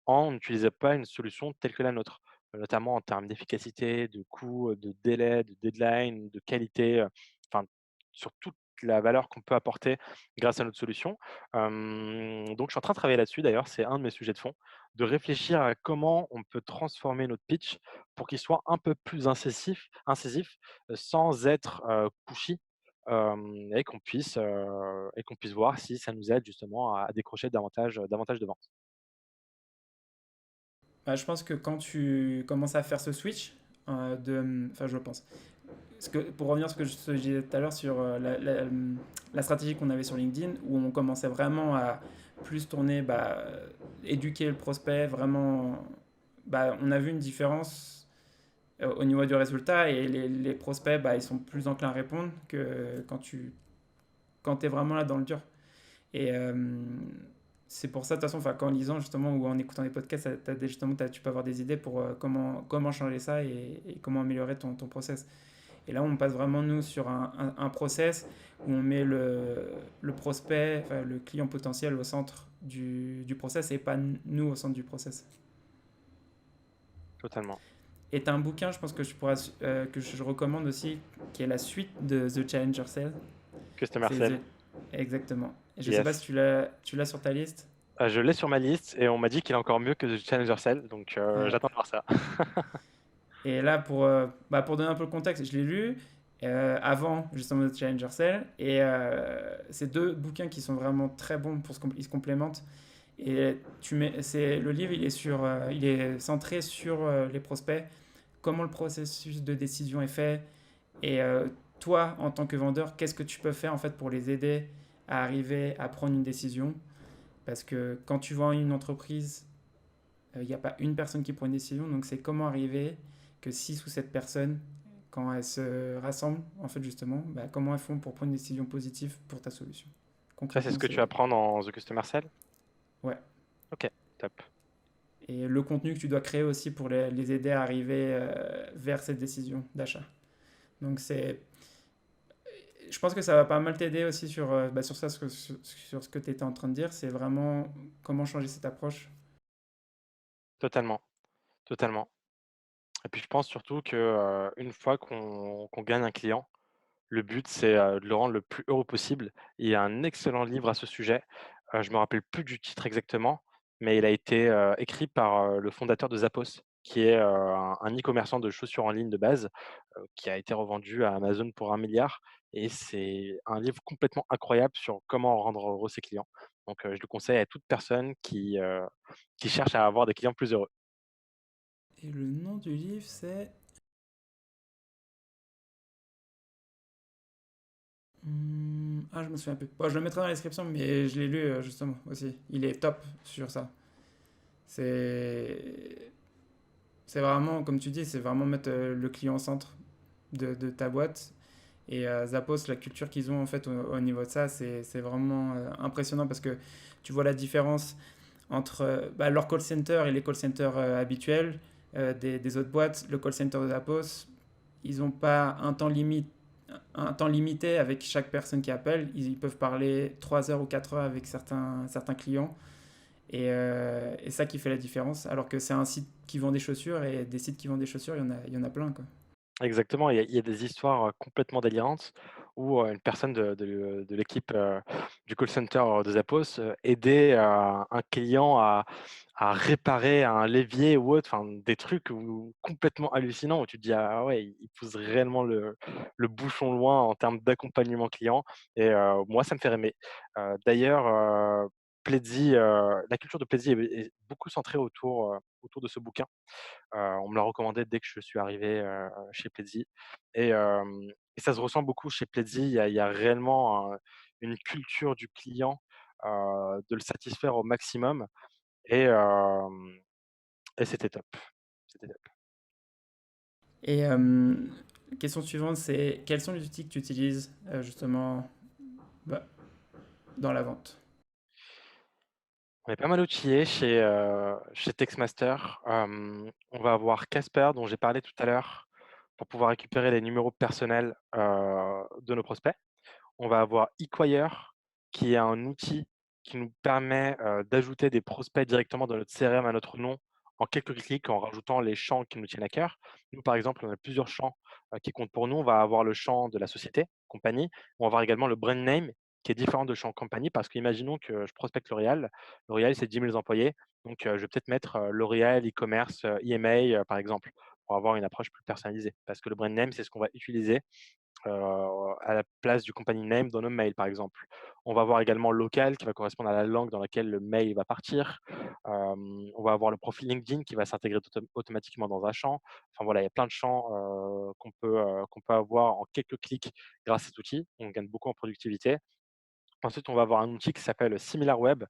en n'utilisant pas une solution telle que la nôtre, notamment en termes d'efficacité, de coût, de délai, de deadline, de qualité, enfin sur toute la valeur qu'on peut apporter grâce à notre solution. Donc je suis en train de travailler là-dessus d'ailleurs, c'est un de mes sujets de fond, de réfléchir à comment on peut transformer notre pitch pour qu'il soit un peu plus incisif, sans être, pushy, et qu'on puisse voir si ça nous aide justement à décrocher davantage de ventes. Je pense que quand tu commences à faire ce switch, enfin je pense, parce que pour revenir sur ce que je disais tout à l'heure sur la stratégie qu'on avait sur LinkedIn, où on commençait vraiment à plus tourner, éduquer le prospect, vraiment, on a vu une différence au niveau du résultat et les prospects, ils sont plus enclins à répondre que quand tu es vraiment là dans le dur. Et c'est pour ça, de toute façon, enfin, qu'en lisant justement ou en écoutant des podcasts, tu peux avoir des idées pour comment changer ça et comment améliorer ton process. Et là, on passe vraiment, nous, sur un process où on met le prospect, enfin, le client potentiel au centre du process et pas nous au centre du process. Totalement. Et tu as un bouquin, je pense que je recommande aussi, qui est la suite de The Challenger Sale. Customer C'est Sell, Exactement. Et je sais pas si yes. tu l'as sur ta liste. Je l'ai sur ma liste et on m'a dit qu'il est encore mieux que The Challenger Sell, donc Ouais. j'attends de voir ça. Et là, pour donner un peu le contexte, je l'ai lu avant justement The Challenger Sale. Et c'est deux bouquins qui sont vraiment très bons ils se complémentent. Et le livre, il est centré sur les prospects, comment le processus de décision est fait. Et toi, en tant que vendeur, qu'est-ce que tu peux faire en fait pour les aider à arriver à prendre une décision? Parce que quand tu vends une entreprise, il n'y a pas une personne qui prend une décision. Donc c'est comment arriver que 6 ou 7 personnes, quand elles se rassemblent, en fait justement, comment elles font pour prendre une décision positive pour ta solution. Ça, c'est Concrètement, ce que tu c'est... apprends dans The Customer Sell? Ouais. OK, top. Et le contenu que tu dois créer aussi pour les aider à arriver vers cette décision d'achat. Donc c'est... Je pense que ça va pas mal t'aider aussi sur ça, sur ce que tu étais en train de dire. C'est vraiment comment changer cette approche. Totalement, totalement. Et puis je pense surtout que, une fois qu'on gagne un client, le but c'est, de le rendre le plus heureux possible. Il y a un excellent livre à ce sujet, je me rappelle plus du titre exactement, mais il a été, écrit par, le fondateur de Zappos. qui est un e-commerçant de chaussures en ligne de base, qui a été revendu à Amazon pour 1 milliard. Et c'est un livre complètement incroyable sur comment rendre heureux ses clients. Donc je le conseille à toute personne qui cherche à avoir des clients plus heureux. Et le nom du livre, c'est... Ah, je me souviens plus. Bon, je le mettrai dans la description, mais je l'ai lu justement aussi. Il est top sur ça. C'est c'est vraiment, comme tu dis, c'est vraiment mettre le client au centre de ta boîte. Et Zappos, la culture qu'ils ont en fait au niveau de ça, c'est vraiment impressionnant parce que tu vois la différence entre bah, leur call center et les call centers habituels des autres boîtes. Le call center de Zappos, ils n'ont pas un temps limité avec chaque personne qui appelle. Ils peuvent parler 3 heures ou 4 heures avec certains clients. Et ça qui fait la différence. Alors que c'est un site qui vend des chaussures et des sites qui vendent des chaussures, il y en a plein. Quoi. Exactement, il y a des histoires, complètement délirantes où, une personne de l'équipe, du call center de Zappos, aidait, un client à réparer un levier ou autre, enfin des trucs où complètement hallucinants où tu te dis: «Ah ouais, il pousse réellement le bouchon loin en termes d'accompagnement client». Et moi ça me fait rêver. D'ailleurs, Pledzi, la culture de Pledzi est beaucoup centrée autour de ce bouquin. On me l'a recommandé dès que je suis arrivé, chez Pledzi. Et ça se ressent beaucoup chez Pledzi. Il y a réellement une culture du client, de le satisfaire au maximum. Et hem et c'était top. C'était top. Et question suivante, c'est quels sont les outils que tu utilises justement bah, dans la vente? On est pas mal outillés chez Textmaster. On va avoir Casper dont j'ai parlé tout à l'heure pour pouvoir récupérer les numéros personnels, de nos prospects. On va avoir eQuire, qui est un outil qui nous permet, d'ajouter des prospects directement dans notre CRM à notre nom en quelques clics, en rajoutant les champs qui nous tiennent à cœur. Nous, par exemple, on a plusieurs champs, qui comptent pour nous. On va avoir le champ de la société, compagnie. On va avoir également le brand name qui est différent de champ compagnie parce qu'imaginons que je prospecte L'Oréal. L'Oréal, c'est 10 000 employés, donc je vais peut-être mettre, L'Oréal e-commerce, EMA, par exemple, pour avoir une approche plus personnalisée. Parce que le brand name, c'est ce qu'on va utiliser à la place du company name dans nos mails, par exemple. On va avoir également local qui va correspondre à la langue dans laquelle le mail va partir. On va avoir le profil LinkedIn qui va s'intégrer automatiquement dans un champ. Enfin voilà, il y a plein de champs qu'on peut avoir en quelques clics grâce à cet outil. On gagne beaucoup en productivité. Ensuite, on va avoir un outil qui s'appelle SimilarWeb.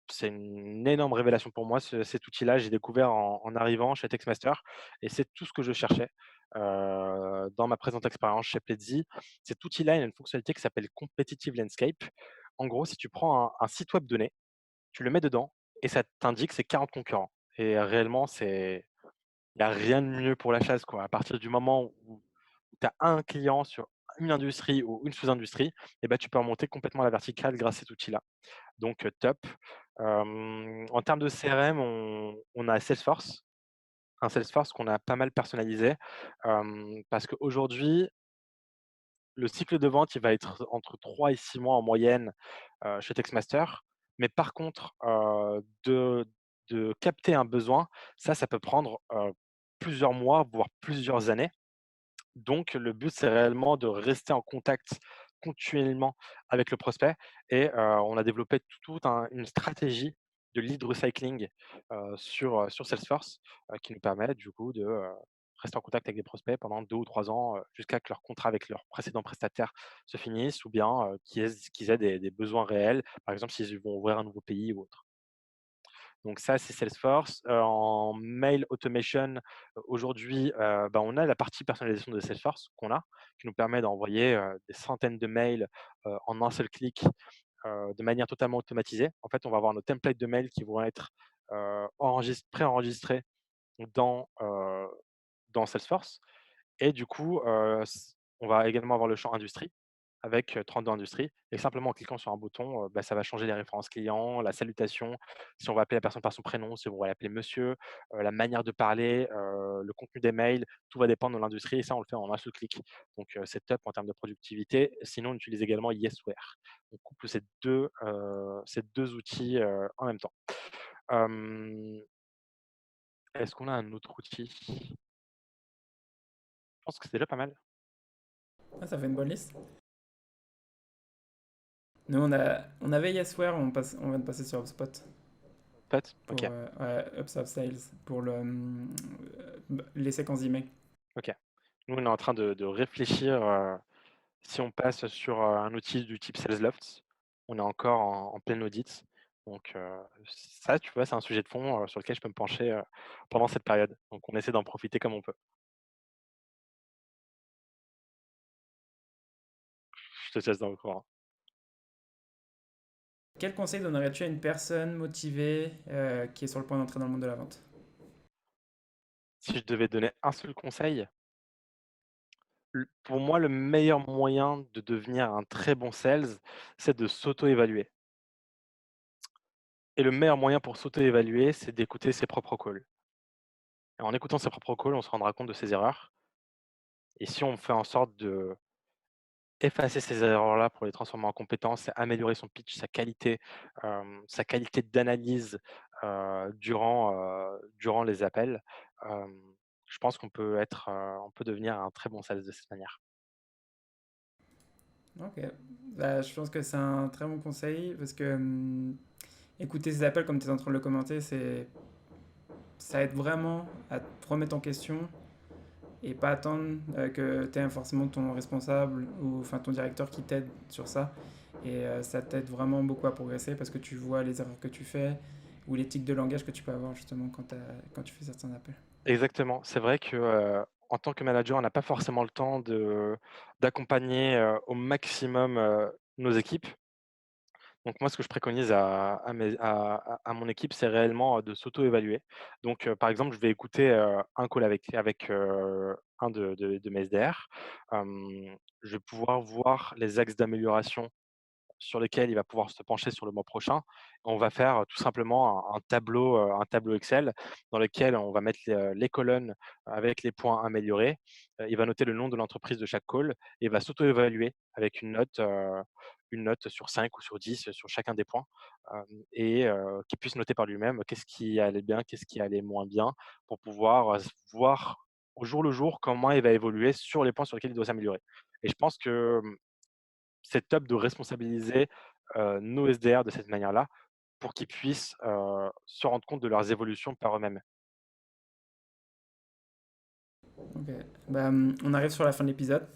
C'est une énorme révélation pour moi, cet outil-là. J'ai découvert en arrivant chez Textmaster et c'est tout ce que je cherchais, dans ma présente expérience chez Pledzi. Cet outil-là, il a une fonctionnalité qui s'appelle Competitive Landscape. En gros, si tu prends un site web donné, tu le mets dedans et ça t'indique ses 40 concurrents. Et réellement, il y a rien de mieux pour la chasse, quoi. À partir du moment où tu as un client sur une industrie ou une sous-industrie, et ben tu peux remonter complètement à la verticale grâce à cet outil-là. Donc top. En termes de CRM, on a Salesforce, un Salesforce qu'on a pas mal personnalisé, parce qu'aujourd'hui, le cycle de vente, il va être entre 3 et 6 mois en moyenne, chez Textmaster. Mais par contre, de capter un besoin, ça peut prendre, plusieurs mois, voire plusieurs années. Donc le but, c'est réellement de rester en contact continuellement avec le prospect. Et on a développé toute une stratégie de lead recycling, sur Salesforce, qui nous permet du coup de, rester en contact avec des prospects pendant 2 ou 3 ans, jusqu'à que leur contrat avec leur précédent prestataire se finisse ou bien, qu'ils aient des besoins réels, par exemple s'ils vont ouvrir un nouveau pays ou autre. Donc ça, c'est Salesforce. En mail automation, aujourd'hui, bah, on a la partie personnalisation de Salesforce qu'on a, qui nous permet d'envoyer, des centaines de mails, en un seul clic, de manière totalement automatisée. En fait, on va avoir nos templates de mails qui vont être, préenregistrés dans, dans Salesforce. Et du coup, on va également avoir le champ industrie avec, 32 industries et simplement en cliquant sur un bouton, bah, ça va changer les références clients, la salutation, si on va appeler la personne par son prénom, si on va l'appeler monsieur, la manière de parler, le contenu des mails, tout va dépendre de l'industrie et ça, on le fait en un seul clic. Donc c'est top en termes de productivité. Sinon, on utilise également Yesware. On couple ces 2 outils, en même temps. Hem Est-ce qu'on a un autre outil? Je pense que c'est déjà pas mal. Ah, ça fait une bonne liste. Nous, on avait Yesware, on vient de passer sur HubSpot Peut-être? pour OK, ouais, HubSpot Sales, pour les séquences d'emails. OK. Nous, on est en train de réfléchir, si on passe sur, un outil du type Salesloft. On est encore en plein audit. Donc, ça, tu vois, c'est un sujet de fond, sur lequel je peux me pencher, pendant cette période. Donc on essaie d'en profiter comme on peut. Je te laisse dans le courant. Quel conseil donnerais-tu à une personne motivée qui est sur le point d'entrer dans le monde de la vente? Si je devais donner un seul conseil, pour moi, le meilleur moyen de devenir un très bon sales, c'est de s'auto-évaluer. Et le meilleur moyen pour s'auto-évaluer, c'est d'écouter ses propres calls. Et en écoutant ses propres calls, on se rendra compte de ses erreurs. Et si on fait en sorte de effacer ces erreurs-là pour les transformer en compétences, améliorer son pitch, sa qualité d'analyse, durant les appels, hem, je pense on peut devenir un très bon sales de cette manière. Ok. Bah, je pense que c'est un très bon conseil parce que écouter ces appels comme tu es en train de le commenter, ça aide vraiment à te remettre en question et pas attendre que tu aies forcément ton responsable ou enfin ton directeur qui t'aide sur ça. Et ça t'aide vraiment beaucoup à progresser parce que tu vois les erreurs que tu fais ou les tics de langage que tu peux avoir justement quand tu fais certains appels. Exactement. C'est vrai que, en tant que manager, on n'a pas forcément le temps d'accompagner, au maximum, nos équipes. Donc moi, ce que je préconise à mon équipe, c'est réellement, de s'auto-évaluer. Donc, par exemple, je vais écouter, un call avec, un de mes SDR. Je vais pouvoir voir les axes d'amélioration sur lesquels il va pouvoir se pencher sur le mois prochain. On va faire tout simplement un tableau Excel dans lequel on va mettre les colonnes avec les points améliorés. Il va noter le nom de l'entreprise de chaque call et il va s'auto-évaluer avec une note sur 5 ou sur 10 sur chacun des points, et qu'il puisse noter par lui-même qu'est-ce qui allait bien, qu'est-ce qui allait moins bien pour pouvoir, voir au jour le jour comment il va évoluer sur les points sur lesquels il doit s'améliorer. Et je pense que c'est top de responsabiliser, nos SDR de cette manière-là, pour qu'ils puissent, se rendre compte de leurs évolutions par eux-mêmes. Ok. Bah, on arrive sur la fin de l'épisode.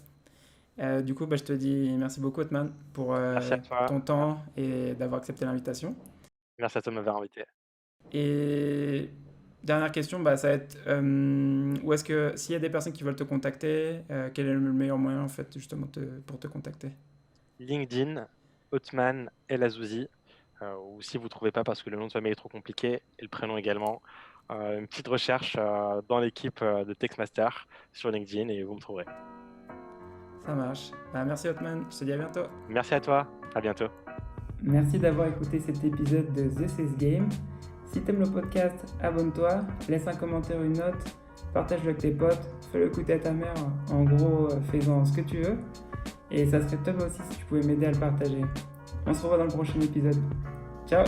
Du coup, bah, je te dis merci beaucoup, Otman, pour Merci à toi, ton temps et d'avoir accepté l'invitation. merci à toi de m'avoir invité. Et dernière question, bah, ça va être où est-ce que s'il y a des personnes qui veulent te contacter, quel est le meilleur moyen en fait justement pour te contacter? LinkedIn, Othman El Azouzi, ou si vous ne trouvez pas parce que le nom de famille est trop compliqué et le prénom également, une petite recherche, dans l'équipe, de Textmaster sur LinkedIn et vous me trouverez. Ça marche. Bah, merci Otman, je te dis à bientôt. Merci à toi, à bientôt. Merci d'avoir écouté cet épisode de The Sales Game. Si t'aimes le podcast, abonne-toi, laisse un commentaire ou une note, partage-le avec tes potes, fais-le écouter à ta mère, en gros, fais-en ce que tu veux. Et ça serait top aussi si tu pouvais m'aider à le partager. On se revoit dans le prochain épisode. Ciao!